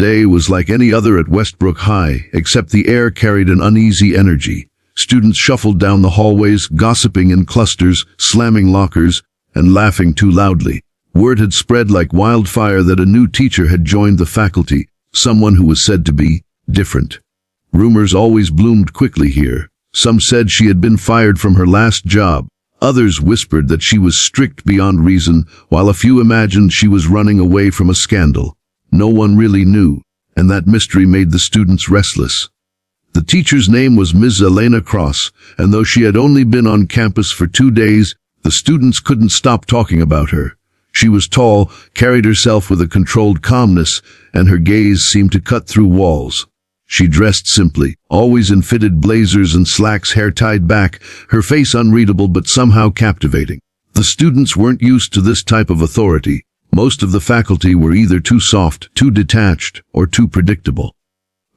day was like any other at Westbrook High, except the air carried an uneasy energy. Students shuffled down the hallways, gossiping in clusters, slamming lockers, and laughing too loudly. Word had spread like wildfire that a new teacher had joined the faculty, someone who was said to be different. Rumors always bloomed quickly here. Some said she had been fired from her last job. Others whispered that she was strict beyond reason, while a few imagined she was running away from a scandal. No one really knew, and that mystery made the students restless. The teacher's name was Ms. Elena Cross, and though she had only been on campus for 2 days, the students couldn't stop talking about her. She was tall, carried herself with a controlled calmness, and her gaze seemed to cut through walls. She dressed simply, always in fitted blazers and slacks, hair tied back, her face unreadable but somehow captivating. The students weren't used to this type of authority. Most of the faculty were either too soft, too detached, or too predictable.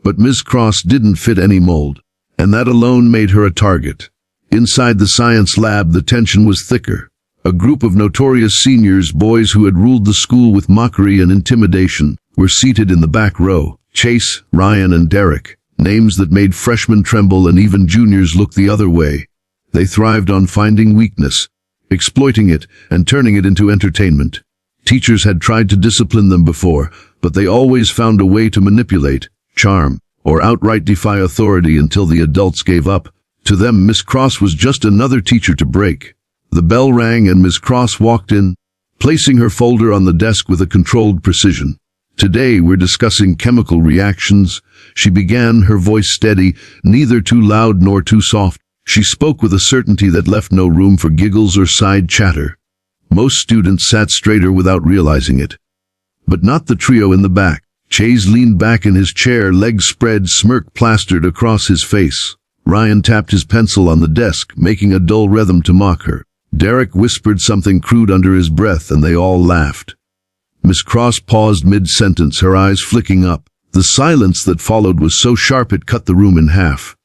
But Ms. Cross didn't fit any mold, and that alone made her a target. Inside the science lab, the tension was thicker. A group of notorious seniors, boys who had ruled the school with mockery and intimidation, were seated in the back row. Chase, Ryan, and Derek, names that made freshmen tremble and even juniors look the other way. They thrived on finding weakness, exploiting it, and turning it into entertainment. Teachers had tried to discipline them before, but they always found a way to manipulate, charm, or outright defy authority until the adults gave up. To them, Miss Cross was just another teacher to break. The bell rang and Miss Cross walked in, placing her folder on the desk with a controlled precision. "Today we're discussing chemical reactions," she began, her voice steady, neither too loud nor too soft. She spoke with a certainty that left no room for giggles or side chatter. Most students sat straighter without realizing it. But not the trio in the back. Chase leaned back in his chair, legs spread, smirk plastered across his face. Ryan tapped his pencil on the desk, making a dull rhythm to mock her. Derek whispered something crude under his breath, and they all laughed. Miss Cross paused mid-sentence, her eyes flicking up. The silence that followed was so sharp it cut the room in half.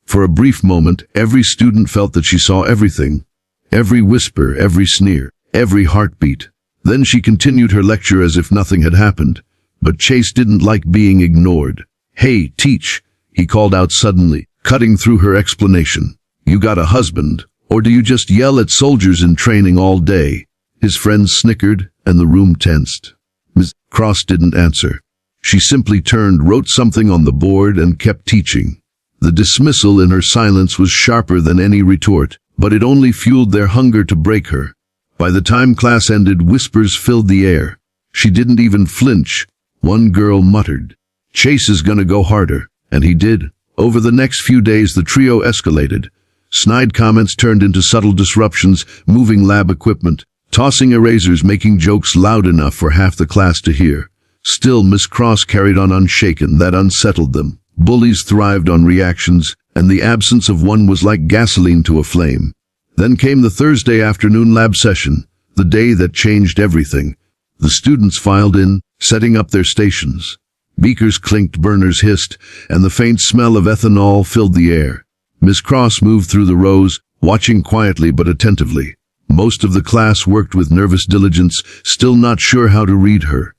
For a brief moment, every student felt that she saw everything. Every whisper, every sneer, every heartbeat. Then she continued her lecture as if nothing had happened. But Chase didn't like being ignored. "Hey, teach," he called out suddenly, cutting through her explanation. "You got a husband, or do you just yell at soldiers in training all day?" His friends snickered, and the room tensed. Ms. Cross didn't answer. She simply turned, wrote something on the board, and kept teaching. The dismissal in her silence was sharper than any retort, but it only fueled their hunger to break her. By the time class ended, whispers filled the air. She didn't even flinch. One girl muttered, "Chase is gonna go harder," and he did. Over the next few days, the trio escalated. Snide comments turned into subtle disruptions, moving lab equipment, tossing erasers, making jokes loud enough for half the class to hear. Still, Miss Cross carried on unshaken. That unsettled them. Bullies thrived on reactions, and the absence of one was like gasoline to a flame. Then came the Thursday afternoon lab session, the day that changed everything. The students filed in, setting up their stations. Beakers clinked, burners hissed, and the faint smell of ethanol filled the air. Miss Cross moved through the rows, watching quietly but attentively. Most of the class worked with nervous diligence, still not sure how to read her.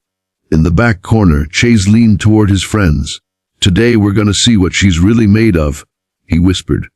In the back corner, Chase leaned toward his friends. "Today we're going to see what she's really made of," he whispered.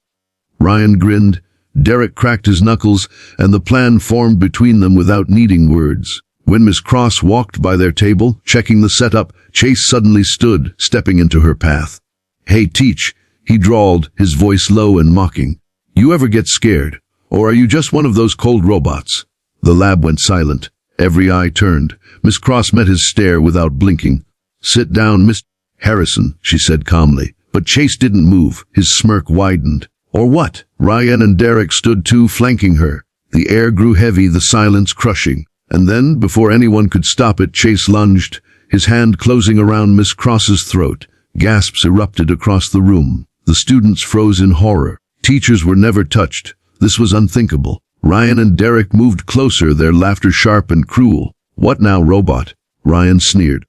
Ryan grinned, Derek cracked his knuckles, and the plan formed between them without needing words. When Miss Cross walked by their table, checking the setup, Chase suddenly stood, stepping into her path. "Hey, teach," he drawled, his voice low and mocking. "You ever get scared? Or are you just one of those cold robots?" The lab went silent. Every eye turned. Miss Cross met his stare without blinking. "Sit down, Miss Harrison," she said calmly. But Chase didn't move. His smirk widened. "Or what?" Ryan and Derek stood too, flanking her. The air grew heavy, the silence crushing. And then, before anyone could stop it, Chase lunged, his hand closing around Miss Cross's throat. Gasps erupted across the room. The students froze in horror. Teachers were never touched. This was unthinkable. Ryan and Derek moved closer, their laughter sharp and cruel. "What now, robot?" Ryan sneered.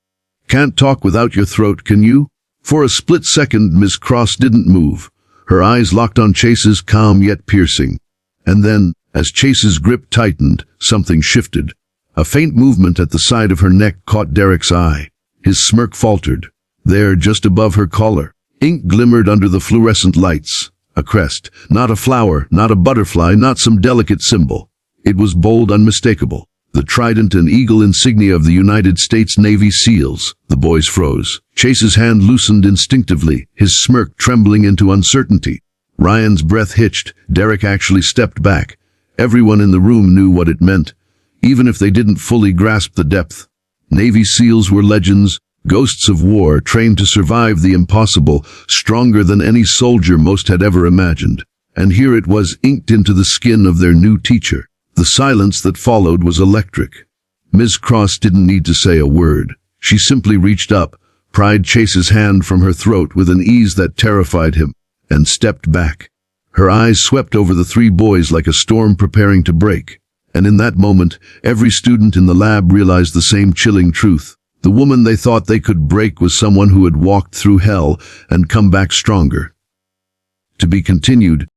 "Can't talk without your throat, can you?" For a split second, Miss Cross didn't move. Her eyes locked on Chase's, calm yet piercing. And then, as Chase's grip tightened, something shifted. A faint movement at the side of her neck caught Derek's eye. His smirk faltered. There, just above her collar, ink glimmered under the fluorescent lights. A crest, not a flower, not a butterfly, not some delicate symbol. It was bold, unmistakable. The trident and eagle insignia of the United States Navy SEALs. The boys froze. Chase's hand loosened instinctively, his smirk trembling into uncertainty. Ryan's breath hitched. Derek actually stepped back. Everyone in the room knew what it meant, even if they didn't fully grasp the depth. Navy SEALs were legends, ghosts of war, trained to survive the impossible, stronger than any soldier most had ever imagined. And here it was, inked into the skin of their new teacher. The silence that followed was electric. Ms. Cross didn't need to say a word. She simply reached up, pried Chase's hand from her throat with an ease that terrified him, and stepped back. Her eyes swept over the three boys like a storm preparing to break. And in that moment, every student in the lab realized the same chilling truth. The woman they thought they could break was someone who had walked through hell and come back stronger. To be continued.